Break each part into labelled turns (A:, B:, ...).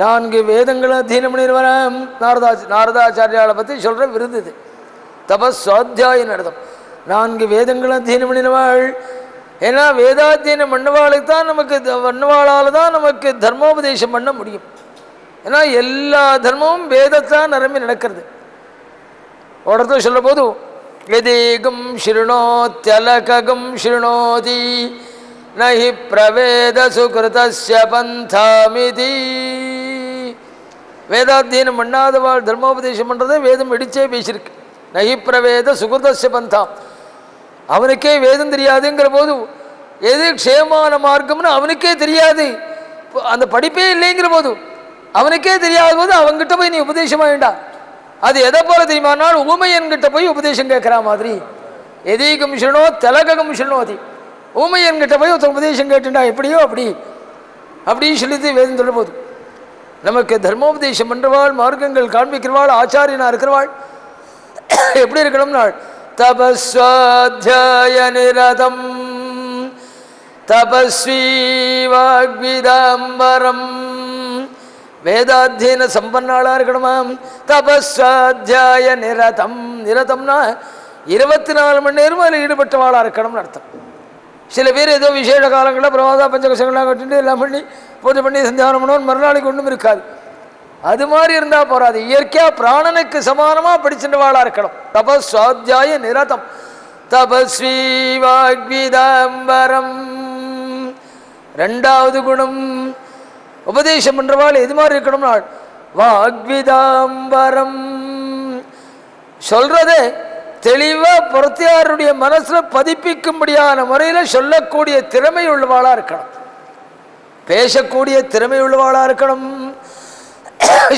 A: 4 வேதங்களை அத்தியனம் பண்ணிடுவாராம். நாரதாச்சாரியாவை பற்றி சொல்கிற விருது இது. தபஸ்வாத்தியாயம் நடத்தும். 4 வேதங்களை அத்தியனம் பண்ணிடுவாள். ஏன்னா வேதாத்தியனம் பண்ணவாளுக்கு தான் நமக்கு பண்ணவாளால் தான் நமக்கு தர்மோபதேசம் பண்ண முடியும். ஏன்னா எல்லா தர்மமும் வேதத்தான் நிரம்பி நடக்கிறது. இடத்துல சொல்ல போது எதேகம் ஸ்ருணோத்யலகம் ஸ்ருணோதி நஹி பிரவேத சுகிருதஸ்ய பந்தாமிதி. வேதாத்தியனம் பண்ணாதவாள் தர்மோபதேசம் பண்ணுறதை வேதம் இடிச்சே பேசியிருக்கு. நஹி பிரவேத சுகிருதஸ்ய பந்தாம். அவனுக்கே வேதம் தெரியாதுங்கிற போது எது க்ஷேமான மார்க்கம்னு அவனுக்கே தெரியாது, அந்த படிப்பே இல்லைங்கிற போது அவனுக்கே தெரியாத போது அவன்கிட்ட போய் நீ உபதேசம் வேண்டாம். அது எதை போல தெரியுமானால் ஊமையன்கிட்ட போய் உபதேசம் கேட்குற மாதிரி. எதீகம் ஸ்ருணோ தலகம் ஸ்ருணோதி. ஊமையன்கிட்ட போய் ஒருத்தர் உபதேசம் கேட்டுண்டா எப்படியோ அப்படின்னு சொல்லிட்டு வேதம் சொல்ல போது நமக்கு தர்மோபதேசம் பண்ணுறவாள், மார்க்கங்கள் காண்பிக்கிறவாள், ஆச்சாரியனா இருக்கிறவாள் எப்படி இருக்கணும்னா தபஸ்வாத்யாய நிரதம் தபஸ்வி வாக்விதாம்பரம். வேதாத்தியன சம்பன்னாளாக இருக்கணுமாம். தபஸ்வாத்தியாய நிரதம். நிரதம்னா 24 மணி நேரமும் அதில் ஈடுபட்டவாளாக இருக்கணும்னு அர்த்தம். சில பேர் ஏதோ விசேஷ காலங்களில் பிரவாதா பஞ்சகசங்கள்லாம் கட்டிட்டு எல்லாம் பண்ணி பூஜை பண்ணி சந்தியானம் பண்ணணும், மறுநாளைக்கு ஒன்றும் இருக்காது. அது மாதிரி இருந்தால் போகாது. இயற்கையாக பிராணனுக்கு சமானமாக படிச்சுட்டவாளாக இருக்கணும். தபஸ்வாத்தியாய நிரதம் தபஸ்வி வாக்விதாம்பரம். 2வது குணம் உபதேசம் பண்ணுறவாள் எது மாதிரி இருக்கணும்னா வாக்விதாம்பரம். சொல்றதே தெளிவாக பொறுத்தியாருடைய மனசில் பதிப்பிக்கும்படியான முறையில் சொல்லக்கூடிய திறமை உள்ளவாளாக இருக்கணும், பேசக்கூடிய திறமை உள்ளவாளாக இருக்கணும்.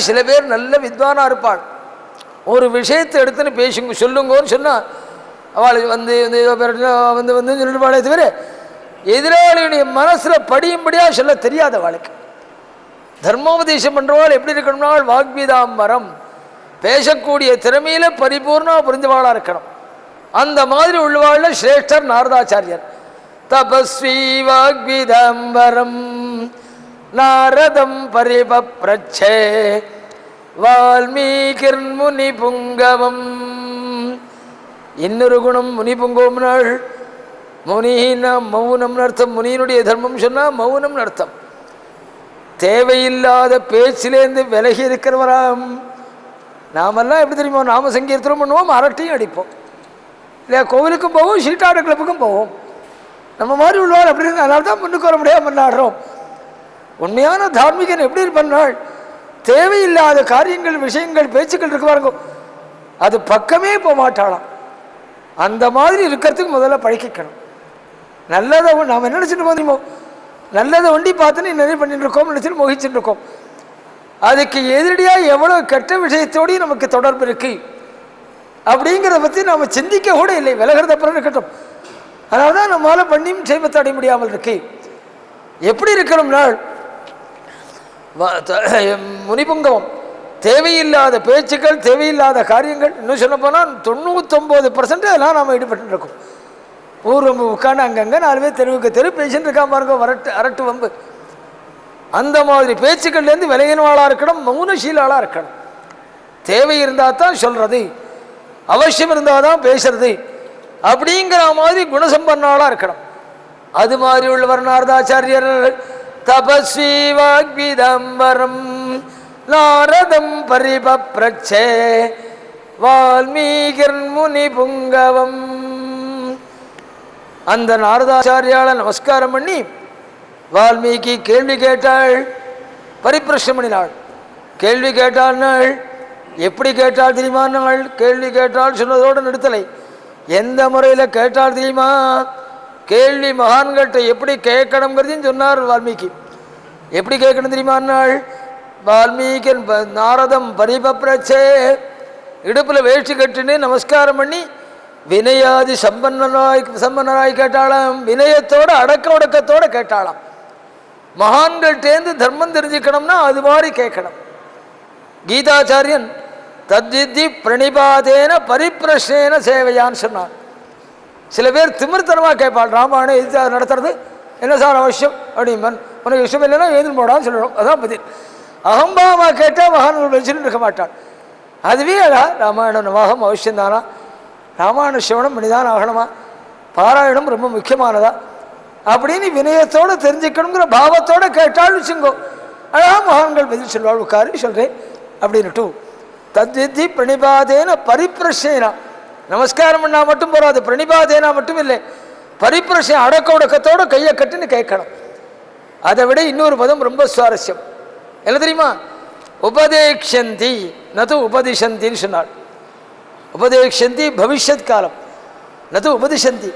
A: சில பேர் நல்ல வித்வானாக இருப்பாள், ஒரு விஷயத்தை எடுத்துன்னு பேசுங்க சொல்லுங்கன்னு சொன்னால் அவளுக்கு வந்து சொல்லிடுவாளே தவிர எதிராளியுடைய மனசில் படியும்படியாக சொல்ல தெரியாத அவளுக்கு. தர்மோபதேசம் பண்ணுறவாள் எப்படி இருக்கணும்னா வாக்விதாம்பரம், பேசக்கூடிய திறமையில் பரிபூர்ணமாக புரிஞ்சவாளாக இருக்கணும். அந்த மாதிரி உள்ளவாளில் சிரேஷ்டர் நாரதாச்சாரியர். தபஸ்வி வாக்விதாம்பரம் நாரதம் பரிபப்ரச்சே வால்மீகிர் முனி புங்கவம். இன்னொரு குணம் முனி புங்கவம்னாள். முனினா மௌனம்னு அர்த்தம். முனியினுடைய தர்மம் சொன்னால் மௌனம்னு அர்த்தம். தேவையில்லாத பேச்சிலேருந்து விலகி இருக்கிறவராம். நாமெல்லாம் எப்படி தெரியுமோ, நாம சங்கீர்த்தனம் பண்ணுவோம், அரட்டையும் அடிப்போம் இல்லையா, கோவிலுக்கும் போவோம், ஷீட்டாடு கிளப்புக்கும் போவோம். நம்ம மாதிரி உள்ளவாள் அப்படி இருக்கு. அதனால தான் முன்னுக்கு வர முடியாமல் பண்ணாடுறோம். உண்மையான தார்மீகன் எப்படி பண்ணாள், தேவையில்லாத காரியங்கள் விஷயங்கள் பேச்சுக்கள் இருக்கு பாருங்க, அது பக்கமே போக மாட்டாளாம். அந்த மாதிரி இருக்கிறதுக்கு முதல்ல பழக்கிக்கணும். நல்லதை நாம் என்ன நினச்சிட்டு போதுமோ, நல்லதை ஒண்டி பார்த்துன்னு நிறைய பண்ணிட்டு இருக்கோம், நினச்சிட்டு மோகிச்சுட்டு இருக்கோம். அதுக்கு எதிரடியாக எவ்வளோ கெட்ட விஷயத்தோடையும் நமக்கு தொடர்பு இருக்கு அப்படிங்கிறத பற்றி நாம் சிந்திக்க கூட இல்லை. விலகிறது அப்புறம் இருக்கட்டும். அதனால தான் நம்மளால் பண்ணியும் செய்வத்தை அடைய முடியாமல் இருக்கு. எப்படி இருக்கணும்னா முனிபுங்கவம், தேவையில்லாத பேச்சுக்கள், தேவையில்லாத காரியங்கள். இன்னும் சொல்ல போனால் 99% அதெல்லாம் நாம் ஈடுபட்டு இருக்கோம். ஊர் உட்காந்து அங்கங்கே 4 பேர் தெரு பேசிட்டு இருக்கா பாருங்க, அரட்டு வம்பு. அந்த மாதிரி பேச்சுக்கள்லேருந்து விலகினவாளாக இருக்கணும், மௌனசீலாளாக இருக்கணும். தேவை இருந்தால் தான் சொல்கிறது, அவசியம் இருந்தால் தான் பேசுறது அப்படிங்கிற மாதிரி குணசம்பன்னாளாக இருக்கணும். அது மாதிரி உள்ளவர் நாரதாச்சாரியர். தபஸ்வி வாக்விதாம்பரம் நாரதம் பரிபப்ரச்சே வால்மீகிர் முனி புங்கவம். அந்த நாரதாச்சாரியால நமஸ்காரம் பண்ணி வால்மீகி கேள்வி கேட்டாள், பரிப்பிரஷ்னம் பண்ணினாள். கேள்வி கேட்டாள். எப்படி கேட்டாள் தெரியுமா? நாள் கேள்வி கேட்டாள் சொன்னதோடு நிறுத்தலை. எந்த முறையில் கேட்டாள் தெரியுமா? கேள்வி மகான்கிட்ட எப்படி கேட்கணுங்கிறதையும் சொன்னார் வால்மீகி. எப்படி கேட்கணும் தெரியுமா? நாள் வால்மீகி நாரதம் பரிபப்ரச்சே, இடுப்பில் வேஷ்டி கட்டுன்னு நமஸ்காரம் பண்ணி வினயாதி சம்பன்னராய் கேட்டாளாம். வினயத்தோட அடக்க ஒடுக்கத்தோடு கேட்டாளாம். மகான்கள்டேந்து தர்மம் தெரிஞ்சுக்கணும்னா அது மாதிரி கேட்கணும். கீதாச்சாரியன் தத்வித்தி பிரணிபாதேன பரிப்பிரஷ்னேன சேவையான்னு சொன்னான். சில பேர் திமிர்த்தனமாக கேட்பாள். ராமாயணம் எது நடத்துறது என்ன சார் அவசியம் அப்படிம்பன், உனக்கு இஷ்டம் இல்லைன்னா எழுந்து போடான்னு சொல்லணும், அதான் பதில். அகம்பாவா கேட்டால் மகான்கள் வச்சுன்னு இருக்க மாட்டாள். அதுவே அடா ராமாயணம் நவாகம் அவசியம்தானா, ராமாயண சிவனம் மனிதான் ஆகணுமா, பாராயணம் ரொம்ப முக்கியமானதா அப்படின்னு வினயத்தோடு தெரிஞ்சுக்கணுங்கிற பாவத்தோடு கேட்டாள் வச்சுங்கோ. அழகா மகான்கள் பதில் சொல்வாள். உட்காரு சொல்கிறேன் அப்படின்னுட்டு தத்வித்தி பிரணிபாதேன பரிப்பிரஷ்னா, நமஸ்காரம் பண்ணா மட்டும் போகாது, பிரணிபாதேனா மட்டும் இல்லை, பரிப்பிரஷ்ன அடக்க உடக்கத்தோடு கையை கட்டுன்னு கேட்கணும். அதை விட இன்னொரு பதம் ரொம்ப சுவாரஸ்யம். என்ன தெரியுமா? உபதேக்ஷந்தி நது உபதிஷந்தின்னு சொன்னாள். உபதேக்ஷந்தி பவிஷ்யத் காலம், நது உபதிஷந்தி.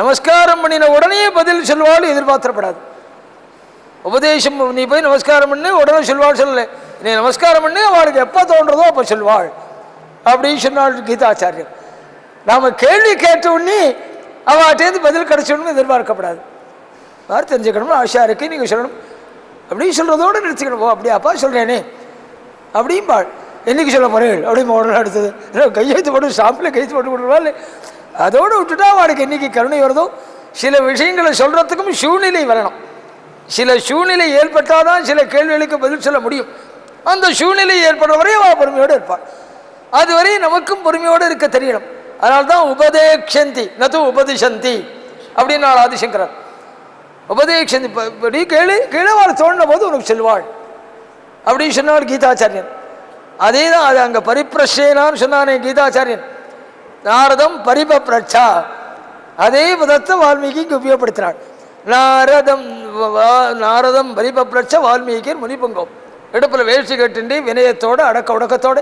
A: நமஸ்காரம் பண்ணின உடனே பதில் சொல்வாள், எதிர்பார்த்தப்படாது. உபதேசம் நீ போய் நமஸ்காரம் பண்ணு உடனே சொல்வாள் சொல்லலை, நீ நமஸ்காரம் பண்ணு அவளுக்கு எப்போ தோன்றதோ அப்போ சொல்வாள் அப்படின்னு சொன்னாள் கீதாச்சாரியர். நாம் கேள்வி கேட்ட உடனே அவட்டேருந்து பதில் கிடைச்சோன்னு எதிர்பார்க்கப்படாது. யார் தெரிஞ்சுக்கணும் ஆசையா இருக்கு நீங்கள் சொல்லணும் அப்படின்னு சொல்கிறதோடு நிறுத்திக்கணும். ஓ அப்படியே அப்பா சொல்கிறேனே அப்படிம்பாள். என்றைக்கு சொல்ல போகிறேன் அப்படின்னு உடனே அடுத்தது கையெழுத்து போட்டு ஷாப்பில் கையெழுத்து போட்டு கொடுக்குறவாள். அதோடு விட்டுட்டா அவளுக்கு என்றைக்கு கருணை வருதோ. சில விஷயங்களை சொல்கிறதுக்கும் சூழ்நிலை வரணும். சில சூழ்நிலை ஏற்பட்டால் தான் சில கேள்விகளுக்கு பதில் சொல்ல முடியும். அந்த சூழ்நிலை ஏற்படுற வரை அவள் பொறுமையோடு இருப்பாள். அதுவரை நமக்கும் பொறுமையோடு இருக்க தெரியணும். அதனால தான் உபதேக்ஷந்தி நது உபதிஷந்தி அப்படின்னு நாள் ஆதிசங்கரர். உபதேக்ஷந்தி இப்படி கேளு கீழே அவள் தோன்ற போது உனக்கு சொல்வாள் அப்படின்னு சொன்னாள் கீதாச்சாரியன். அதே தான் அது அங்கே பரிப்பிரஷேனான்னு சொன்னானே கீதாச்சாரியன். நாரதம் பரிபப்ரட்சா, அதே பதத்தை வால்மீகிக்கு உபயோகப்படுத்தினாள். நாரதம் பரிபப்ரட்ச வால்மீகியர் முனிபங்கம். இடுப்பில் வேஷ்டி கட்டுண்டி வினயத்தோடு அடக்க உடக்கத்தோடு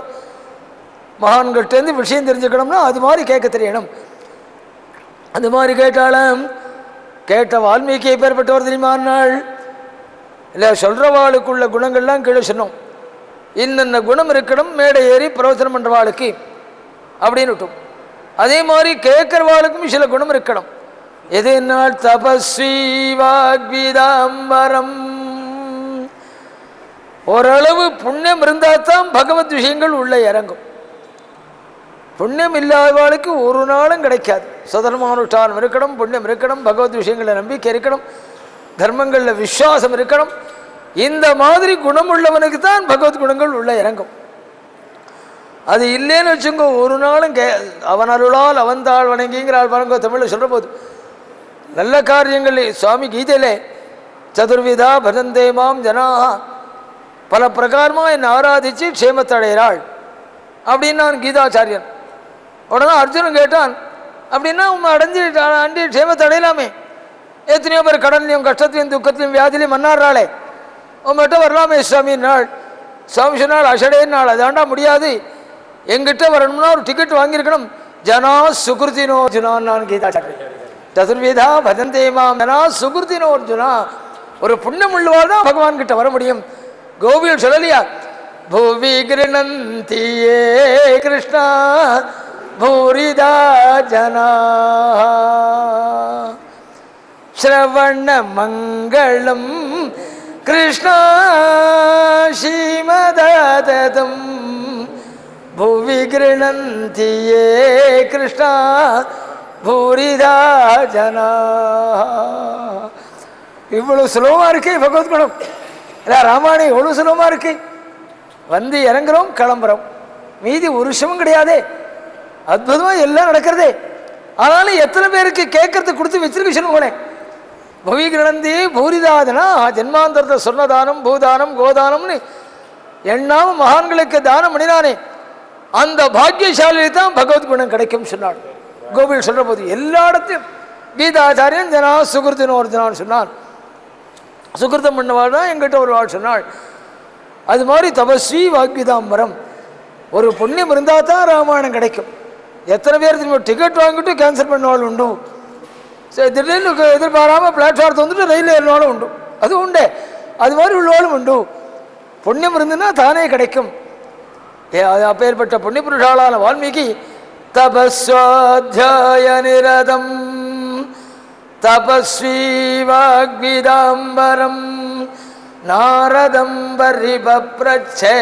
A: மகான்கிட்டேருந்து விஷயம் தெரிஞ்சுக்கணும்னா அது மாதிரி கேட்க தெரியணும். அந்த மாதிரி கேட்டாலும் கேட்ட வால்மீகி எப்பேற்பட்டவர் தெரியுமானாள் இல்லை, சொல்கிறவாளுக்குள்ள குணங்கள்லாம் கீழே சொன்னோம். இன்னென்ன குணம் இருக்கணும் மேடை ஏறி பிரவச்சனம் பண்ணுறவாளுக்கு அப்படின்னு விட்டோம். அதே மாதிரி கேட்குறவாளுக்கும் சில குணம் இருக்கணும். எது என்னால் தபஸ்வி வாக்வீதாம்பரம், ஓரளவு புண்ணியம் இருந்தால் தான் பகவத் விஷயங்கள் உள்ளே இறங்கும். புண்ணியம் இல்லாதவாளுக்கு ஒரு நாளும் கிடைக்காது. சுதர்மானுஷ்டானம் இருக்கணும், புண்ணியம் இருக்கணும், பகவத் விஷயங்களில் நம்பிக்கை இருக்கணும், தர்மங்களில் விஸ்வாசம் இருக்கணும். இந்த மாதிரி குணம் உள்ளவனுக்கு தான் பகவத் குணங்கள் உள்ளே இறங்கும். அது இல்லைன்னு வச்சுங்கோ ஒரு நாளும் அவன் அருளால் அவன் தாழ் வணங்கிங்கிறாள் பாருங்கோ. தமிழில் சொல்கிற போது நல்ல காரியங்கள் சுவாமி கீதையிலே சதுர்விதா பஜந்தே மாம் ஜனாஹா, பல பிரகாரமாக என்னை ஆராதித்து க்ஷேமத்தை அடைகிறாள் அப்படின்னு நான் கீதாச்சாரியன். உடனே அர்ஜுனன் கேட்டான், அப்படின்னா உண்மை அண்டி க்ஷேமத்தை அடையலாமே, எத்தனையோ பேர் கடன்லையும் கஷ்டத்துலையும் துக்கத்திலையும் வியாதிலையும் மன்னாடுறாளே, உங்கள்கிட்ட வரலாமே சுவாமி நாள். சுவாமி சொன்னால் அஷடே நாள், அதாண்டா முடியாது, எங்கிட்ட வரணும்னா ஒரு டிக்கெட் வாங்கியிருக்கணும். ஜனா சுகிருத்தினோ அர்ஜுனான் நான் கீதாச்சாரியன். சதுர்விதா பஜந்தே மாம் ஜனா சுகிருத்தினோ அர்ஜுனா, ஒரு புண்ணியம் உள்ளவாள் தான் பகவான் கிட்ட வர முடியும். கோபியில் சொல்லலையா, பூவி கிருணந்தியே கிருஷ்ணா பூரிதா ஜனா ஸ்ரவண மங்களம் கிருஷ்ணா ஸ்ரீமததம் பூவி கிருணந்தியே கிருஷ்ணா பூரிதா ஜனா. இவ்வளவு சுலபமாக இருக்கே பகவத்குணம். இல்லை ராமாயணம் எவ்வளோ சுலபமாக இருக்கு. வந்து இறங்குறோம் கிளம்புறோம், மீதி ஒரு விஷயமும் கிடையாதே, அற்புதமாக எல்லாம் நடக்கிறதே. ஆனாலும் எத்தனை பேருக்கு கேட்கறதுக்கு கொடுத்து வச்சிருக்க சொல்லுங்க. பவி கிரணந்தி பூரிதாதனா ஜென்மாந்தரத்தை சொன்னதானம் பூதானம் கோதானம்னு எண்ணாம மகான்களுக்கு தானம் பண்ணினானே, அந்த பாக்கியசாலியை தான் பகவத்குணம் கிடைக்கும் சொன்னாள். கோபியில் சொல்ற போது எல்லா இடத்தையும் கீதாச்சாரியன் ஜனா சுகிருத்தினோ ஒருத்தனான்னு சொன்னான். சுகிருத்தம் பண்ணவாள் தான் எங்கிட்ட ஒரு வாழ் சொன்னாள். அது மாதிரி தபஸ்வி வாக்விதாம்பரம், ஒரு புண்ணியம் இருந்தால் தான் ராமாயணம் கிடைக்கும். எத்தனை பேர் திரும்ப டிக்கெட் வாங்கிட்டு கேன்சல் பண்ணவாள் உண்டு. சரி, திடீர்னு எதிர்பாராமல் பிளாட்ஃபார்த்தை வந்துட்டு ரயில் ஏறினாலும் உண்டு, அது உண்டு. அது மாதிரி உள்ளவாளும் உண்டு. புண்ணியம் இருந்துன்னா தானே கிடைக்கும். அப்பேற்பட்ட புண்ணிய புருஷாலான வால்மீகி தபஸ்வாத்யாய நிரதம் தபஸ்வி வாக்விதாம்பரம் நாரதம் பரிபப்ரச்சே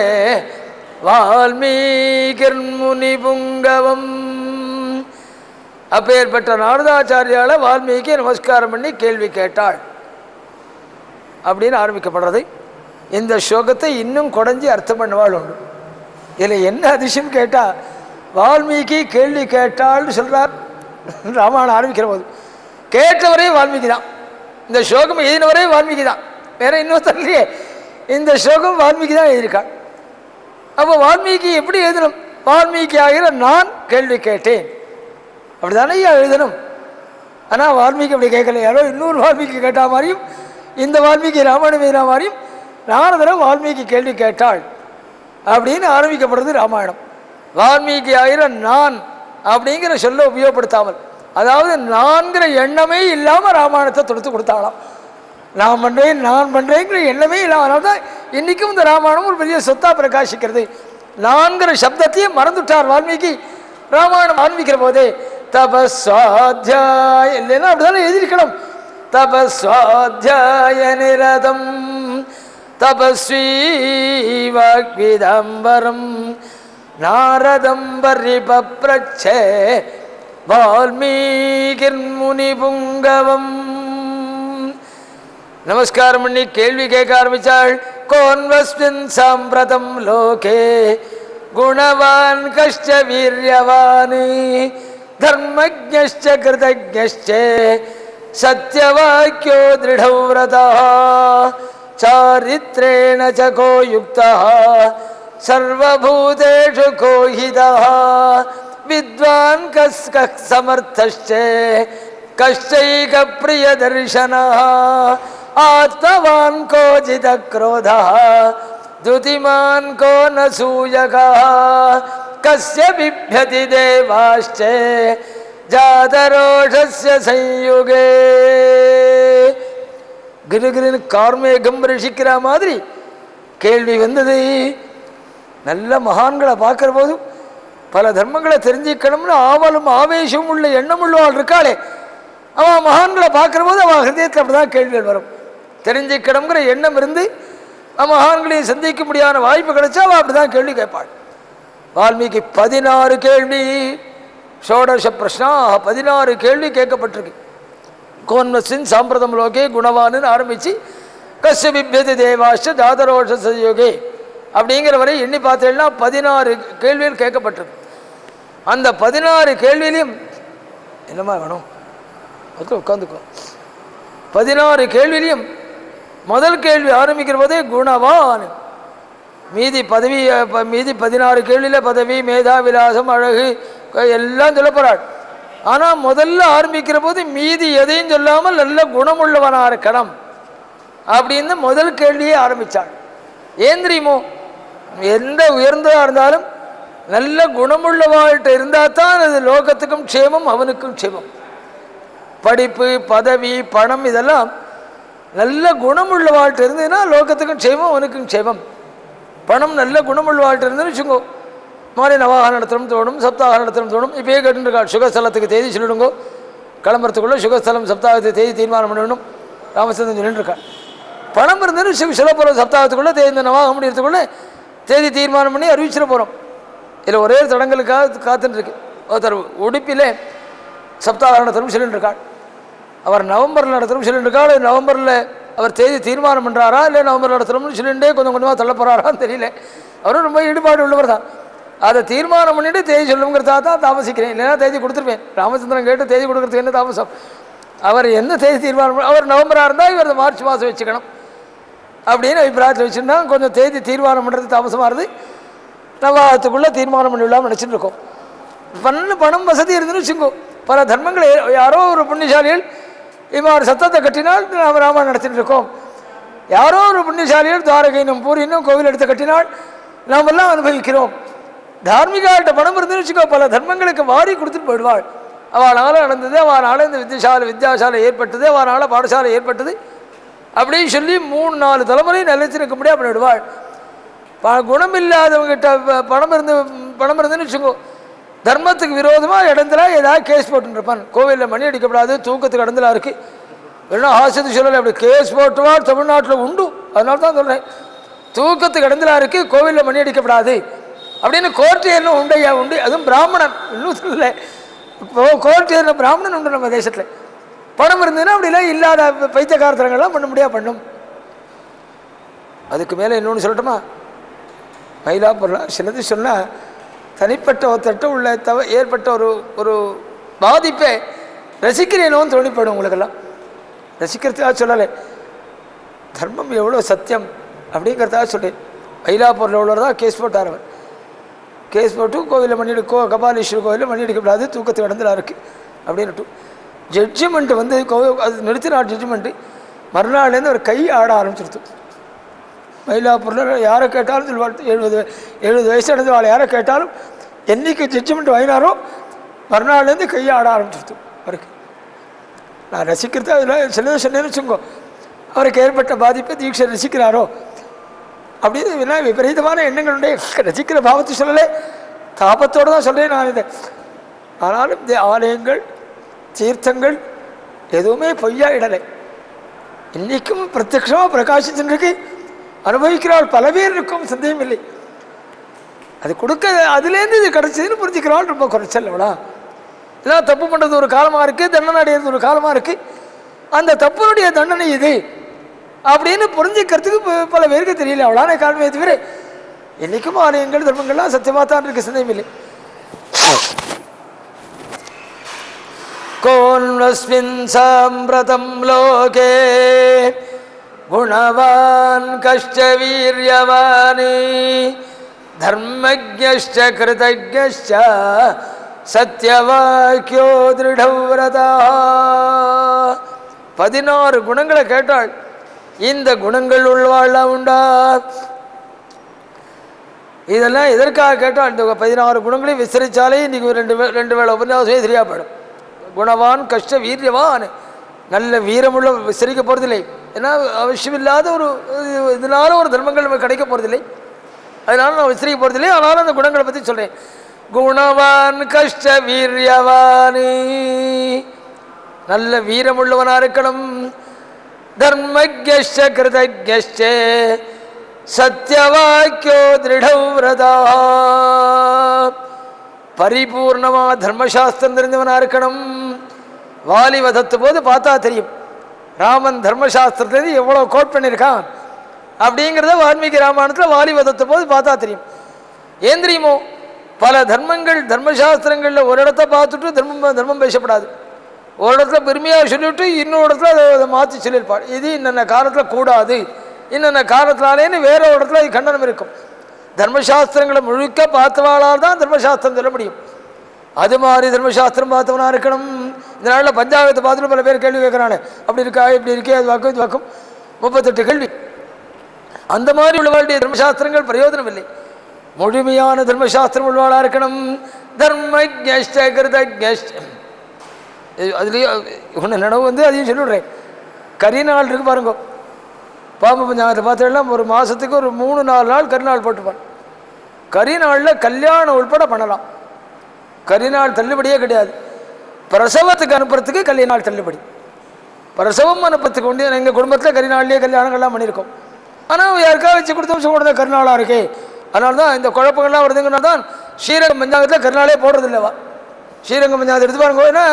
A: வால்மீகிர் முனிபுங்கவம். அப்பேற்பட்ட நாரதாச்சாரியால வால்மீகி நமஸ்காரம் பண்ணி கேள்வி கேட்டாள் அப்படின்னு ஆரம்பிக்கப்படுறது. இந்த ஸ்லோகத்தை இன்னும் குறைஞ்சி அர்த்தம் பண்ணுவாள் உண்டு. இதில் என்ன அதிசயம் கேட்டால், வால்மீகி கேள்வி கேட்டாள்னு சொல்கிறார் ராமாயணம் ஆரம்பிக்கிற போது. கேட்டவரே வால்மீகி தான், இந்த ஸ்லோகம் எழுதினவரே வால்மீகி தான், வேற இன்னொருத்தர் இல்லையே. இந்த ஸ்லோகம் வால்மீகி தான் எழுதியிருக்காள். அப்போ வால்மீகி எப்படி எழுதணும்? வால்மீகி ஆகிற நான் கேள்வி கேட்டேன், அப்படி தானே எழுதணும். ஆனால் வால்மீகி அப்படி கேட்கல, யாரோ இன்னொரு வால்மீகி கேட்டா மாதிரியும் இந்த வால்மீகி ராமாயணம் எழுதின மாதிரியும் நாரதரை வால்மீகி கேள்வி கேட்டாள் அப்படின்னு ஆரம்பிக்கப்படுறது ராமாயணம். வால்மீகி ஆகிற நான் அப்படிங்கிற சொல்ல உபயோகப்படுத்தாமல், அதாவது நான்கிற எண்ணமே இல்லாமல் ராமாயணத்தை தொடுத்து கொடுத்தாங்களாம். நான் பண்ணுறேன் நான் பண்ணுறேங்கிற எண்ணமே இல்லாமல், அதனால தான் இன்றைக்கும் இந்த ராமாயணம் ஒரு பெரிய சொத்தாக பிரகாசிக்கிறது. நான்கிற சப்தத்தையே மறந்துவிட்டார் வால்மீகி ராமாயணம் ஆரம்பிக்கிற போதே. தபஸ்வாத்தியாய இல்லைன்னா அப்படிதானே எழுதியிருக்கணும். தபஸ்வாத்தியாய நிரதம் தபஸ்வீ வாக்விதம்பரம் நாரதம் பரிபப்ரச்சே வால்மீகிர் முனிபுங்கவம். நமஸ்காரம் பண்ணி கேள்வி கேட்க ஆரம்பிச்சாள். கோன்வஸ்மின் சாம்பிரதம் லோகே குணவான் கஷ்ட வீரியவான் தர்மஜ்ஞஸ்ச கிருதஜ்ஞஸ்ச சத்யவாக்யோ திருடவ்ரதः சாரித்ரேண ச கோ யுக்தः சர்வபூதேஷு கோ ஹிதः வித்வான் கஸ்க சமர்த்தஸ்ச கஷ்டைக பிரியதர்சனः ஆத்மவான் கோ ஜித க்ரோதः துதிமான் கோ ந சூயகः கஸ்ய பிப்யதி தேவாஸ்ச ஜாதரோஷஸ்ய சயுகே. கிருகிருன்னு கார்மேகம் ரிஷிக்கிற மாதிரி கேள்வி வந்தது. நல்ல மகான்களை பார்க்குற போது பல தர்மங்களை தெரிஞ்சுக்கணும்னு ஆவலும் ஆவேசமும் உள்ள எண்ணம் உள்ளவாள் இருக்காளே, அவன் மகான்களை பார்க்குற போது அவன் ஹிருதயத்தில் அப்படி தான் கேள்விகள் வரும். தெரிஞ்சுக்கணுங்கிற எண்ணம் இருந்து மகான்களையும் சந்திக்க முடியாத வாய்ப்பு கிடைச்சா அவள் அப்படி தான் கேள்வி கேட்பாள். வால்மீகி 16 கேள்வி, ஷோடச பிரஷ்னா 16 கேள்வி கேட்கப்பட்டிருக்கு. கோன்வஸ்மின் சாம்பிரதம் லோகே குணவான்னு ஆரம்பித்து கஸ்ய பிப்யதி தேவாஸ்ச ஜாதரோஷ சயோகே அப்படிங்கிற வரை எண்ணி பார்த்தேன்னா 16 கேள்விகள் கேட்கப்பட்டிருக்கு. அந்த 16 கேள்வியிலையும் என்னமா வேணும் அதுக்கு உட்காந்துக்கோ. 16 கேள்வியிலையும் முதல் கேள்வி ஆரம்பிக்கிற போதே குணவான். மீதி 16 கேள்வியில் பதவி மேதா விலாசம் அழகு எல்லாம் சொல்ல போகிறாள். ஆனால் முதல்ல ஆரம்பிக்கிற போது மீதி எதையும் சொல்லாமல் நல்ல குணமுள்ளவனாக இருக்கணும் அப்படின்னு முதல் கேள்வியே ஆரம்பித்தாள். ஏன் தெரியுமோ, எந்த உயர்ந்ததாக இருந்தாலும் நல்ல குணமுள்ளவாழ்கிட்ட இருந்தால் தான் அது லோகத்துக்கும் க்ஷேமம் அவனுக்கும் க்ஷேமம். படிப்பு பதவி பணம் இதெல்லாம் நல்ல குணமுள்ள வாழ்க்கை இருந்ததுன்னா லோகத்துக்கும் க்ஷேமம் அவனுக்கும் க்ஷேமம். பணம் நல்ல குணமுள்ள வாழ்க்கை இருந்ததுன்னு வச்சுக்கோ, மாறி நவாக நடத்தணும் தோணும், சப்தாக நடத்தணும் தோணும். இப்போயே கேட்டுருக்காள், சுகஸ்தலத்துக்கு தேதி சொல்லிடுங்கோ, கிளம்புறதுக்குள்ளே சுகஸ்தலம் சப்தாகத்துக்கு தேதி தீர்மானம் பண்ணிடணும் ராமச்சந்திரன் சொல்லிட்டுருக்காள். பணம் இருந்ததுன்னு சொல்ல போகிறோம், சப்தாகத்துக்குள்ளே தேதி இந்த நவாக முடியறதுக்குள்ளே தேதி தீர்மானம் பண்ணி அறிவிச்சிட போகிறோம். இதில் ஒரே தடங்களுக்காக காத்துட்டுருக்கு. ஒருத்தர் உடுப்பிலே சப்தாக நடத்தணும் சொல்லிட்டுருக்காள். அவர் நவம்பரில் நடத்தணும் சொல்லிட்டுருக்காள். நவம்பரில் அவர் தேதி தீர்மானம் பண்ணுறாரா இல்லை நவம்பரில் நடத்தணும்னு சொல்லிகிட்டே கொஞ்சம் கொஞ்சமாக தள்ள போகிறாரான்னு தெரியல. அவரும் ரொம்ப ஈடுபாடு உள்ளவர் தான். அதை தீர்மானம் பண்ணிவிட்டு தேதி சொல்லுங்கிறதா தான் தாமசிக்கிறேன், இல்லைன்னா தேதி கொடுத்துருப்பேன். ராமச்சந்திரன் கேட்டு தேதி கொடுக்குறதுக்கு என்ன தாமசம்? அவர் என்ன தேதி தீர்மானம், அவர் நவம்பராக இருந்தால் இவர் மார்ச் மாதம் வச்சுக்கணும் அப்படின்னு அபிப்பிராயத்தில் வச்சுருந்தா கொஞ்சம் தேதி தீர்மானம் பண்ணுறது தாமசமாக இருது. நவாகத்துக்குள்ளே தீர்மானம் பண்ணிவிடலாம்னு நினச்சிட்டு இருக்கோம். பணம் வசதி இருந்துன்னு வச்சுக்கோ, பல தர்மங்களை யாரோ ஒரு புண்ணியசாலிகள் இவ்வாறு சத்தத்தை கட்டினால் நாம் ராமாயணம் நடத்திட்டு இருக்கோம். யாரோ ஒரு புண்ணியசாலிகள் துவாரகையினும் பூரினும் கோவில் எடுத்து கட்டினால் நாம் எல்லாம் அனுபவிக்கிறோம். தார்மிகால்கிட்ட பணம் இருந்துன்னு வச்சுக்கோ, பல தர்மங்களுக்கு வாரி கொடுத்துட்டு போயிடுவாள். அவனால் நடந்தது, அவனால் இந்த வித்யாசாலை ஏற்பட்டது, அவனால் பாடசாலை ஏற்பட்டது அப்படின்னு சொல்லி 3-4 தலைமுறை நிலைச்சிருக்க முடியாது பண்ணிவிடுவாள். குணம் இல்லாதவங்ககிட்ட பணம் இருந்துன்னு வச்சுக்கோ, தர்மத்துக்கு விரோதமாக இடத்துல ஏதாவது கேஸ் போட்டுருப்பான். கோவிலில் மணி அடிக்கப்படாது, தூக்கத்துக்கு இடத்துல இருக்குது, இல்லைன்னா ஆசிரியர் சொல்லலை, அப்படி கேஸ் போட்டுவாள் தமிழ்நாட்டில் உண்டு. அதனால தான் சொல்கிறேன், தூக்கத்துக்கு இடத்துல இருக்குது, கோவிலில் மணி அடிக்கப்படாது அப்படின்னு கோர்ட்டு ஏறின உண்டையா உண்டு. அதுவும் பிராமணன், இன்னும் சொல்லலை, இப்போ கோர்ட்டு ஏறின பிராமணன் உண்டு நம்ம தேசத்தில். பணம் இருந்ததுன்னா அப்படிலாம் இல்லாத பைத்தியகாரத்தனங்கள்லாம் பண்ண முடியாது பண்ணும். அதுக்கு மேலே இன்னொன்று சொல்லட்டுமா? மயிலாப்பூரில் சிலது சொன்னால் தனிப்பட்ட ஒருத்தட்ட உள்ள ஏற்பட்ட ஒரு ஒரு பாதிப்பை ரசிக்கிறேனோன்னு தோணிப்படும் உங்களுக்கெல்லாம். ரசிக்கிறதுக்காக சொல்லலை, தர்மம் எவ்வளோ சத்தியம் அப்படிங்கிறதாக சொல்கிறேன். மயிலாப்பூரில் உள்ளவர் தான் கேஸ் போட்டார். அவர் கேஸ் போட்டு கோவிலில் மணி கபாலீஸ்வரர் கோவிலில் மணி அடிக்கப்படாது, தூக்கத்துக்கு இடத்துல இருக்குது அப்படின்ட்டு ஜட்ஜ்மெண்ட்டு வந்து அது நிறுத்தினார். ஜட்ஜ்மெண்ட்டு மறுநாள்லேருந்து ஒரு கை ஆட ஆரம்பிச்சிருது. மயிலாப்பூரில் யாரை கேட்டாலும் சொல்லுவாள், 70 வயசு அடைஞ்சு அவளை யாரை கேட்டாலும் என்றைக்கு ஜட்ஜ்மெண்ட் வாங்கினாரோ மறுநாள்லேருந்து கை ஆட ஆரம்பிச்சிருது அவருக்கு. நான் ரசிக்கிறது அதில் சிலதை சொன்னேன்னு வச்சுக்கோ, அவருக்கு ஏற்பட்ட பாதிப்பை தீட்சை ரசிக்கிறாரோ அப்படின்னு விபரீதமான எண்ணங்களுடைய ரசிக்கிற பாவத்தை சொல்லலை, தாபத்தோடு தான் சொல்கிறேன் நான் இதை. ஆனாலும் இந்த ஆலயங்கள் தீர்த்தங்கள் எதுவுமே பொய்யா இடலை, இன்றைக்கும் பிரத்யட்சமாக பிரகாசிச்சுருக்கு, அனுபவிக்கிறாள் பல பேர் இருக்கும், சந்தேகம் இல்லை. அது கொடுக்க அதுலேருந்து இது கிடச்சதுன்னு புரிஞ்சுக்கிறாள், ரொம்ப குறைச்சல் அவ்வளோ. எல்லாம் தப்பு பண்ணுறது ஒரு காலமாக இருக்குது, தண்டனை அடையிறது ஒரு காலமாக இருக்குது. அந்த தப்புனுடைய தண்டனை இது அப்படின்னு புரிஞ்சுக்கிறதுக்கு பல பேருக்கு தெரியல, அவ்வளோன காரணமே தவிர என்றைக்கும் ஆலயங்கள் தர்மங்கள்லாம் சத்தியமாக தான் இருக்குது, சந்தேகம் இல்லை. கோன்வஸ்மின் சாம்பிரதம் லோகே குணவான் கஷ்ட வீரியவானி தர்மஜ்ஞஷ்ச கிருதஜ்ஞஷ்ச சத்யவாக்கியோ திருடவ்ரதா. 16 குணங்களை கேட்டாள். இந்த குணங்கள் உள்ளவாழ்லாம் உண்டா? இதெல்லாம் எதற்காக கேட்டால் இந்த 16 குணங்களையும் விசாரித்தாலே இன்றைக்கி ரெண்டு வேளை உபன்யாசமே சரியாக போயிடும். குணவான் கஷ்ட வீரியவான், நல்ல வீரமுள்ள விசாரிக்க போகிறதில்லை, ஏன்னா அவசியமில்லாத ஒரு இதனால ஒரு தர்மங்கள் நமக்கு கிடைக்க போகிறதில்லை, அதனால நான் விசாரிக்க போகிறதில்லை. ஆனாலும் அந்த குணங்களை பற்றி சொல்கிறேன். குணவான் கஷ்ட வீரியவானி, நல்ல வீரமுள்ளவனாக இருக்கணும். தர்மஜ்ஞஷ்ச கிருதஜ்ஞஷ்ச சத்யவாக்கியோ திருடவ்ரதா, பரிபூர்ணமாக தர்மசாஸ்திரம் தெரிஞ்சவனாக இருக்கணும். வாலி வதத்து போது பார்த்தா தெரியும், ராமன் தர்மசாஸ்திரத்திலேருந்து எவ்வளோ கோட் பண்ணியிருக்கான் அப்படிங்கிறத வால்மீகி ராமாயணத்தில் வாலி வதத்து போது பார்த்தா தெரியும். ஏன் தெரியுமோ, பல தர்மங்கள் தர்மசாஸ்திரங்களில் ஒரு இடத்த பார்த்துட்டு தர்மம் பேசப்படாது, ஒரு இடத்துல பெருமையாக சொல்லிவிட்டு இன்னொரு இடத்துல அதை மாற்றி சொல்லியிருப்பாள். இது இன்னென்ன காலத்தில் கூடாது, இன்னென்ன காலத்தினாலேன்னு வேற ஒரு இடத்துல அது கண்டனம் இருக்கும். தர்மசாஸ்திரங்களை முழுக்க பார்த்தவாளால் தான் தர்மசாஸ்திரம் சொல்ல முடியும். அது மாதிரி தர்மசாஸ்திரம் பார்த்தவனாக இருக்கணும். இந்த நாளில் பஞ்சாயத்தை பார்த்துட்டு பல பேர் கேள்வி கேட்குறானே, அப்படி இருக்கா இப்படி இருக்கே, அது வாக்கும் இது வாக்கும், 38 கேள்வி. அந்த மாதிரி உள்ளவாளுடைய தர்மசாஸ்திரங்கள் பிரயோஜனம் இல்லை. முழுமையான தர்மசாஸ்திரம் உள்ளவாளாக இருக்கணும். தர்மஜ்ஞஷ்ச கிருதஜ்ஞஷ்ச, அதுலேயும் ஒன்று நினைவு வந்து அதையும் சொல்லிவிடுறேன். கரிநாள் இருக்கு பாருங்க, பாம்பு பஞ்சாங்கத்தை பார்த்தீங்கன்னா ஒரு மாதத்துக்கு ஒரு 3-4 நாள் கரிநாள் போட்டுப்பான். கரிநாளில் கல்யாணம் உள்பட பண்ணலாம். கரிநாள் தள்ளுபடியே கிடையாது. பிரசவத்துக்கு அனுப்புறதுக்கு கல்யாண தள்ளுபடி, பிரசவம் அனுப்புறதுக்கு உண்டு. எங்கள் குடும்பத்தில் கரிநாள்லேயே கல்யாணங்கள்லாம் பண்ணியிருக்கோம். ஆனால் யாருக்காக வச்சு கொடுத்தோம் கொடுத்த கரிநாளாக இருக்கே, அதனால தான் இந்த குழப்பங்கள்லாம் வருதுங்கன்னா தான் ஸ்ரீரங்கம் பஞ்சாங்கத்தில் கரிநாளே போடுறதில்லவா. ஸ்ரீரங்கம் பஞ்சாங்கத்தை எடுத்து பாருங்க, ஏன்னா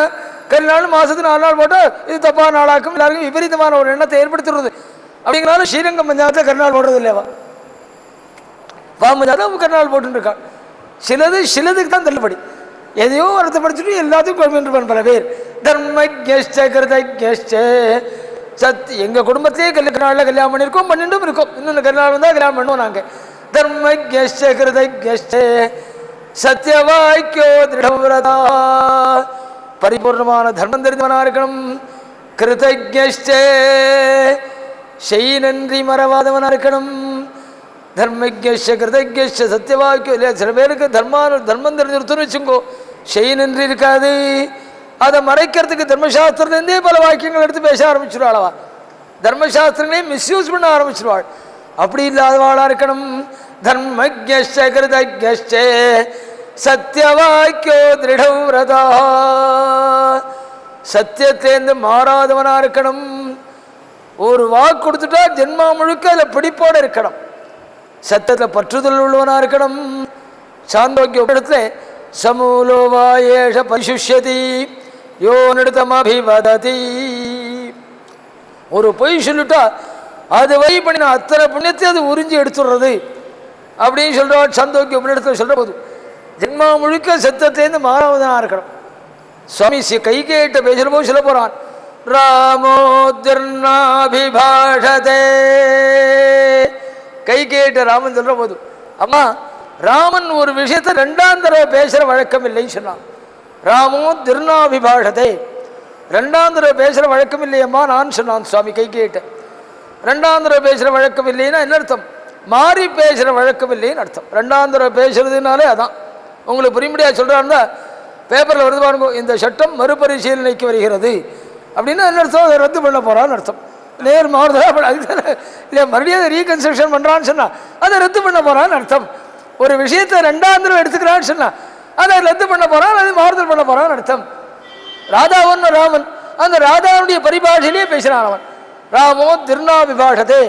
A: கரிநாள் மாதத்துக்கு 4 நாள் போட்டால் இது தப்பான நாளாக்கும், எல்லாருக்கும் விபரீதமான ஒரு எண்ணத்தை ஏற்படுத்துறது. அப்படிங்கிறனால ஸ்ரீரங்கம் பஞ்சாங்கத்தில் கரிநாள் போடுறது இல்லைவா, பாம்பஞ்சாயத்தை கரிநாள் போட்டுருக்கான். சிலதுக்கு தான் தள்ளுபடி, எதையோ வரத்தை படிச்சுட்டு எல்லாத்துக்கும் குழம்பின்றிருப்பான் பல பேர். தர்மஜ்ஞஷ்ச கிருதஜ்ஞஷ்ச சத், எங்கள் குடும்பத்திலே கரிநாளில் கல்யாணம் பண்ணியிருக்கோம், பண்ணிட்டும் இருக்கோம், இன்னொன்று கரிநாள் வந்தால் கல்யாணம் பண்ணுவோம் நாங்கள். தர்மஜ்ஞஷ்ச கிருதஜ்ஞஷ்ச சத்யவாக்கியோ திருடவ்ரதா, பரிபூர்ணமான தர்மம் தெரிந்தவனாக இருக்கணும். கிருதஜ்ஞஷ்ச, செய் நன்றி மறவாதவனாக இருக்கணும். தர்மஜ்ஞஷ்ச கிருதஜ்ஞஷ்ச சத்யவாக்கியம் இல்லையா, சில பேருக்கு தர்மம் தெரிஞ்சிருத்துன்னு வச்சுங்கோ, செய் நன்றி இருக்காது. அதை மறைக்கிறதுக்கு தர்மசாஸ்திரத்துலேருந்தே பல வாக்கியங்கள் எடுத்து பேச ஆரம்பிச்சிருவாளவா, தர்மசாஸ்திரங்களே மிஸ்யூஸ் பண்ண ஆரம்பிச்சிருவாள். அப்படி இல்லாதவாளாக இருக்கணும். தர்மஜ்ஞஷ்ச கிருதஜ்ஞஷ்ச சத்யவாக்கியோ திருடவ்ரதா, சத்தியத்திலேருந்து மாறாதவனாக இருக்கணும். ஒரு வாக்கு கொடுத்துட்டா ஜென்மா முழுக்க அதில் பிடிப்போடு இருக்கணும். சத்தியத்தில் பற்றுதல் உள்ளவனாக இருக்கணும். சாந்தோக்கிய இடத்துல சமூலோ வாயேஷ பரிசுஷ்யதி யோ நிறுத்தமபிவததி, ஒரு பொய் சொல்லிட்டா அது வழி பண்ணின அத்தனை புண்ணியத்தை அது உறிஞ்சி எடுத்துடுறது அப்படின்னு சொல்கிறார். சந்தோக்கிய உபநிடத்தில் சொல்கிற போது ஜென்மா முழுக்க சத்தத்திலேருந்து மாறாவதாக இருக்கணும். சுவாமி கைகேட்ட பேசுகிற போது சொல்ல போகிறான், ராமோத்ர்நாபிபாஷதே. கைகேட்ட ராமன் சொல்கிற போது, அம்மா ராமன் ஒரு விஷயத்தை ரெண்டாம் தடவை பேசுகிற வழக்கம் இல்லைன்னு சொன்னான். ராமோத்ர்நாபிபாஷதே, ரெண்டாம் தடவை பேசுகிற வழக்கம் இல்லையம்மா நான் சொன்னான் சுவாமி கைகேட்ட. ரெண்டாம் தடவை பேசுகிற வழக்கம் இல்லைன்னா என்ன அர்த்தம்? மாறி பேசுகிற வழக்கம் இல்லைன்னு அர்த்தம். ரெண்டாம் தடவை பேசுறதுனாலே அதான் உங்களுக்கு புரியும்படியாக சொல்கிறாருந்தா பேப்பரில் வருது பாருங்க, இந்த சட்டம் மறுபரிசீலனைக்கு வருகிறது அப்படின்னா என்ன அர்த்தம்? அதை ரத்து பண்ண போகிறான்னு அர்த்தம். நேர் மாறுதலாக இல்லை, மறுபடியும் அதை ரீகன்ஸ்ட்ரக்ஷன் பண்ணுறான்னு சொன்னால் அதை ரத்து பண்ண போகிறான்னு அர்த்தம். ஒரு விஷயத்தை ரெண்டாம் தடவை எடுத்துக்கிறான்னு சொன்னால் அதை ரத்து பண்ண போகிறான், அது மாறுதல் பண்ண போகிறான்னு அர்த்தம். ராதாவன் ராமன் அந்த ராதாவுடைய பரிபாஷையிலேயே பேசுகிறான் அவன். ராமோ திருநாபிபாஷதே,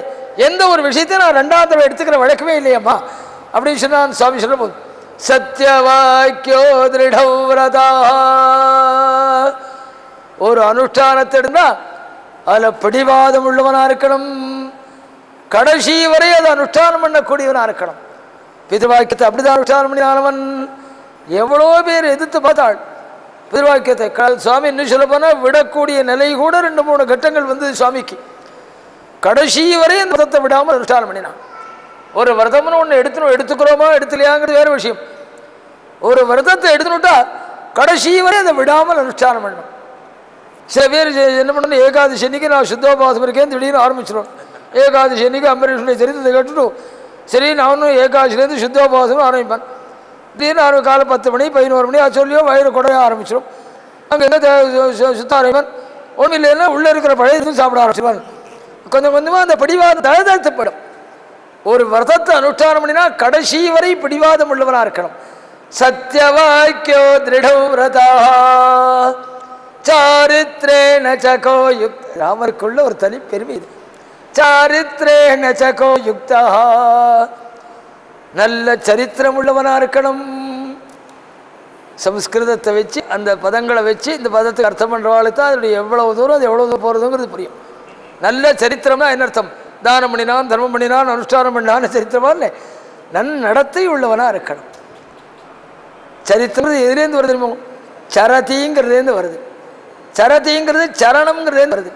A: எந்த ஒரு விஷயத்தை நான் ரெண்டாம் தடவை எடுத்துக்கிற வழக்கமே இல்லையம்மா அப்படின்னு சொன்னான் சுவாமி. சொல்ல போது சத்தியவாக்கியோ திருடௌரதா, ஒரு அனுஷ்டானத்தை இருந்தால் அதில் பிடிவாதம் உள்ளவனாக இருக்கணும், கடைசி வரை அதை அனுஷ்டானம் பண்ணக்கூடியவனாக இருக்கணும். பிதவாக்கியத்தை அப்படிதான் அனுஷ்டானம் பண்ணினானவன். எவ்வளோ பேர் எதிர்த்து பார்த்தாள் பிதவாக்கியத்தை. சுவாமி இன்னும் சொல்ல போனால் விடக்கூடிய நிலை கூட 2-3 கட்டங்கள் வந்து சுவாமிக்கு. கடைசி வரை அந்த விரதத்தை விடாமல் அனுஷ்டானம் பண்ணினான். ஒரு விரதம்னு ஒன்று எடுத்துக்கிறோமா எடுத்துலையாங்கிறது வேறு விஷயம். ஒரு விரதத்தை எடுத்துனுட்டா கடைசி வரை அதை விடாமல் அனுஷ்டானம் பண்ணணும். சில பேர் என்ன பண்ணணும், ஏகாதசி அன்னைக்கு நான் சுத்தோபாசம் இருக்கேன் திடீர்னு ஆரம்பிச்சிடும். ஏகாதசி அன்னைக்கு அம்பரீஷனுடைய சரித்திரத்தை கேட்டுட்டு சரி நானும் ஏகாதசிலேருந்து சுத்தோபாசம் ஆரம்பிப்பேன். திடீர்னு 6 காலை 10 மணி 11 மணி சொல்லியோ வயிறு குறைய ஆரம்பிச்சிடும். அங்கே என்ன சுத்த ஆரம்பிப்பேன். ஒன்றும் இல்லைன்னா உள்ளே இருக்கிற பழைய சாப்பிட ஆரம்பிச்சிடுவான். கொஞ்சம் கொஞ்சமாக அந்த பிடிவாதம் தழுத்தப்படும். ஒரு விரதத்தை அனுஷ்டானம் பண்ணினா கடைசி வரை பிடிவாதம் உள்ளவனாக இருக்கணும். சத்யவாக்கியோ திருடௌரதா சாரித்ரேண சகோ யுக்த, ராமருக்குள்ள ஒரு தனி பெருமை இது. சாரித்ரேண சகோ யுக்தா, நல்ல சரித்திரம் உள்ளவனாக இருக்கணும். சம்ஸ்கிருதத்தை வச்சு அந்த பதங்களை வச்சு இந்த பதத்துக்கு அர்த்தம் பண்ணுறவாளுக்கு தான் அதனுடைய எவ்வளவு தூரம் அது எவ்வளோ தூரம் போகிறதுங்கிறது புரியும். நல்ல சரித்திரம்னா என்ன அர்த்தம்? தானம் பண்ணினான், தர்மம் பண்ணினான், அனுஷ்டானம் பண்ணான்னு சரித்திரமா இல்லை, நடத்தை உள்ளவனாக இருக்கணும். சரித்திரம் எதுலேருந்து வருது தெரியுமோ? சரதிங்கிறதுலேருந்து வருது. சரதிங்கிறது சரணம்ங்கிறதுலேருந்து வருது.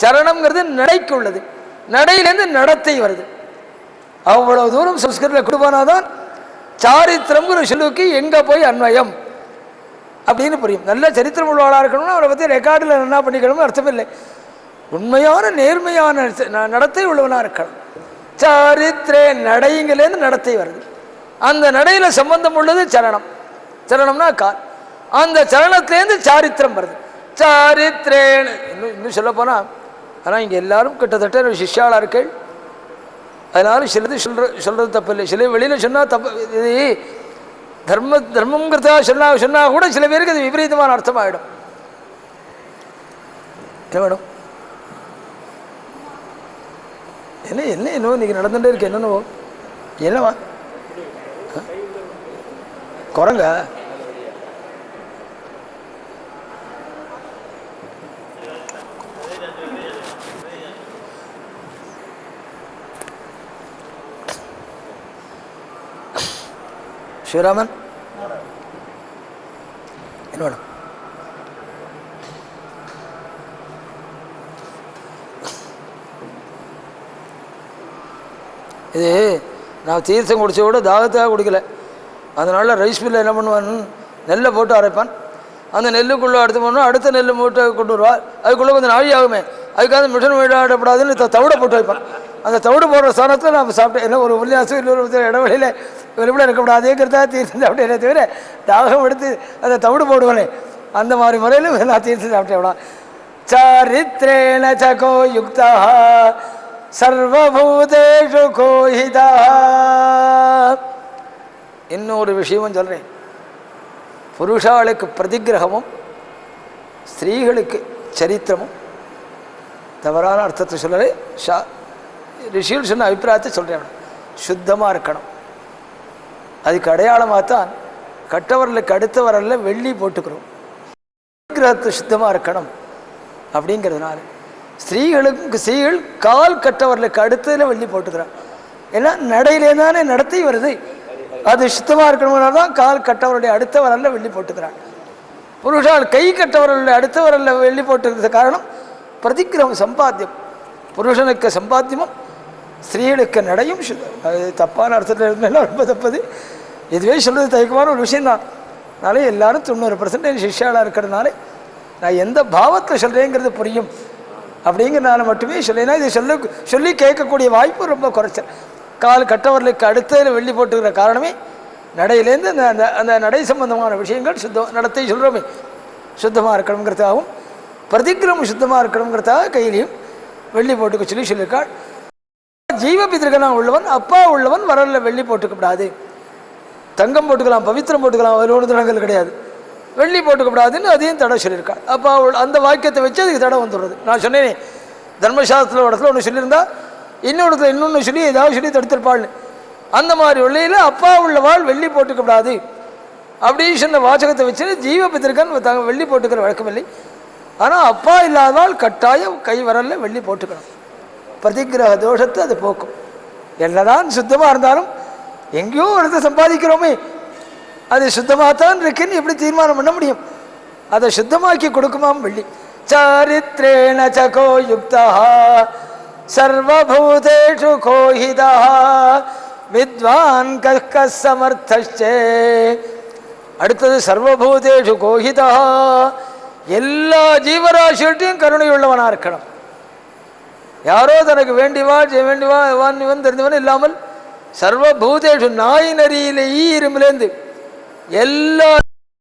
A: சரணம்ங்கிறது நடைக்கு உள்ளது, நடையிலேருந்து நடத்தை வருது. அவ்வளவு தூரம் சம்ஸ்கிருதத்தில் கொடுப்பானாதான் சாரித்திரம்ங்கிற சொல்லுக்கு எங்கே போய் அன்வயம் அப்படின்னு புரியும். நல்ல சரித்திரம் உள்ளவளாக இருக்கணும்னா அவரை பற்றி ரெக்கார்டில் என்ன பண்ணிக்கணும்னு அர்த்தம் இல்லை. உண்மையான நேர்மையான நடத்தை உள்ளவனாக இருக்கணும். சாரித்திரே, நடைங்களேருந்து நடத்தை வருது. அந்த நடையில் சம்பந்தம் உள்ளது சரணம். சரணம்னா கால். அந்த சரணத்திலேருந்து சாரித்திரம் வருது. சாரித்திரேன்னு இன்னும் சொல்ல போனால், ஆனால் இங்கே எல்லாரும் கிட்டத்தட்ட சிஷ்யாளாக இருக்கள். அதனால சிலது சொல்கிறது தப்பு இல்லை, சில வெளியில் சொன்னால் தப்பு. இது தர்மங்கிறதா சொன்னால் கூட சில பேருக்கு அது விபரீதமான அர்த்தமாகிடும். என்ன வேணும்? என்ன என்னவோ இன்றைக்கி நடந்துகிட்டே இருக்கு. என்னென்னவோ என்னவா குரங்க ஸ்ரீராமன் என்ன வேணும்? இது நான் தீர்த்தம் குடிச்ச கூட தாகத்தாக குடிக்கல. அதனால் ரைஸ் மில்லில் என்ன பண்ணுவான், நெல்லை போட்டு அரைப்பான். அந்த நெல்லுக்குள்ளே அடுத்து போனோம், அடுத்த நெல் மூட்டை கொண்டு வருவாள். அதுக்குள்ளே கொஞ்சம் நாழி ஆகுமே, அதுக்காக மிஷன் விளையாடப்படாதுன்னு தவிட போட்டு வைப்பான். அந்த தவிடு போடுற ஸ்தானத்தில் நான் சாப்பிட்டேன். என்ன ஒரு உல்லாசம் இன்னொரு இடவெளியில் வெளிப்பட இருக்கக்கூடாதேங்கிறதா தீர்த்து சாப்பிட்டேனே தவிர தாகம் எடுத்து அந்த தவிடு போடுவானே அந்த மாதிரி முறையில் நான் தீர்த்து சாப்பிட்டேன். சாரித்ரேண சகோ யுக்தா சர்வபூதேஷு கோஹிதா. இன்னொரு விஷயமும் சொல்கிறேன். புருஷாளுக்கு பிரதிகிரகமும் ஸ்திரீகளுக்கு சரித்திரமும் தவறான அர்த்தத்தை சொல்லலை. ரிஷிகள் சொன்ன அபிப்பிராயத்தை சொல்கிறேன். சுத்தமாக இருக்கணும். அதுக்கு அடையாளமாகத்தான் கட்டவரலுக்கு அடுத்த வரலில் வெள்ளி போட்டுக்கிறோம். கிரகத்தை சுத்தமாக இருக்கணும் அப்படிங்கிறதுனால ஸ்திரீகள் கால் கட்டவர்களுக்கு அடுத்ததில் வெள்ளி போட்டுக்கிறான். ஏன்னா நடையிலே தானே நடத்தி வருது. அது சுத்தமாக இருக்கணும்னா தான் கால் கட்டவருடைய அடுத்த வரல்ல வெள்ளி போட்டுக்கிறான். புருஷால் கை கட்டவர்களுடைய அடுத்த வரல்ல வெள்ளி போட்டுக்கிறது காரணம் பிரதிக்கிரமம், சம்பாத்தியம். புருஷனுக்கு சம்பாத்தியமும் ஸ்திரீகளுக்கு நடையும் சுத்தம். அது தப்பான அர்த்தத்தில் இருந்தாலும் ரொம்ப தப்பது. இதுவே சொல்கிறது தயக்கமான ஒரு விஷயந்தான். அதனால எல்லாரும் 90% சிஷ்யாளாக இருக்கிறதுனால நான் எந்த பாவத்தில் சொல்கிறேங்கிறது புரியும் அப்படிங்கிறனால மட்டுமே சொல்லேன்னா இதை சொல்லி கேட்கக்கூடிய வாய்ப்பு ரொம்ப குறைச்சல். கால் கட்டவர்களுக்கு அடுத்ததில் வெள்ளி போட்டுக்கிற காரணமே நடையிலேருந்து அந்த அந்த நடை சம்பந்தமான விஷயங்கள் நடத்தை சொல்கிறோமே சுத்தமாக இருக்கணுங்கிறதுக்காகவும் பிரதிக்கிரமம் சுத்தமாக இருக்கணுங்கிறதுக்காக கையிலையும் வெள்ளி போட்டுக்க சொல்லியிருக்காள். ஜீவ பிதிருக்கனாக உள்ளவன், அப்பா உள்ளவன் வரலில் வெள்ளி போட்டுக்கப்படாது. தங்கம் போட்டுக்கலாம், பவித்திரம் போட்டுக்கலாம், அதில் ஒன்று தடங்கள் கிடையாது. வெள்ளி போட்டுக்கப்படாதுன்னு அதையும் தடை சொல்லியிருக்காள். அப்போ அந்த வாக்கியத்தை வச்சு அதுக்கு தடை வந்துடுறது. நான் சொன்னேனே தர்மசாஸ்திர இடத்துல ஒன்று சொல்லியிருந்தா இன்னொன்று சொல்லி ஏதாவது சொல்லி தடுத்திருப்பாள்னு. அந்த மாதிரி உள்ளையில் அப்பா உள்ளவாள் வெள்ளி போட்டுக்கப்படாது அப்படின்னு சொன்ன வாசகத்தை வச்சு ஜீவ பித்திருக்கன் வெள்ளி போட்டுக்கிற வழக்கமில்லை. ஆனால் அப்பா இல்லாதவாள் கட்டாயம் கை வரல வெள்ளி போட்டுக்கணும். பிரதிகிரக தோஷத்தை அது போக்கும். என்னதான் சுத்தமாக இருந்தாலும் எங்கேயோ இடத்த சம்பாதிக்கிறோமே அது சுத்தமாகத்தான் இருக்குன்னு எப்படி தீர்மானம் பண்ண முடியும்? அதை சுத்தமாக்கி கொடுக்குமாம் வெள்ளி. சரித்ரேண சகோ யுக்தா சர்வபூதேஷு கோஹிதா வித்வான் கஹ்க சமர்த்தச்சே. அடுத்தது சர்வபூதேஷு கோஹிதா, எல்லா ஜீவராசிகள்ட்டையும் கருணை உள்ளவனாக இருக்கணும். யாரோ தனக்கு வேண்டிவான் தெரிந்தவன் இல்லாமல் சர்வபூதேஷு நாய் நரியிலே இருமிலேந்து எல்லா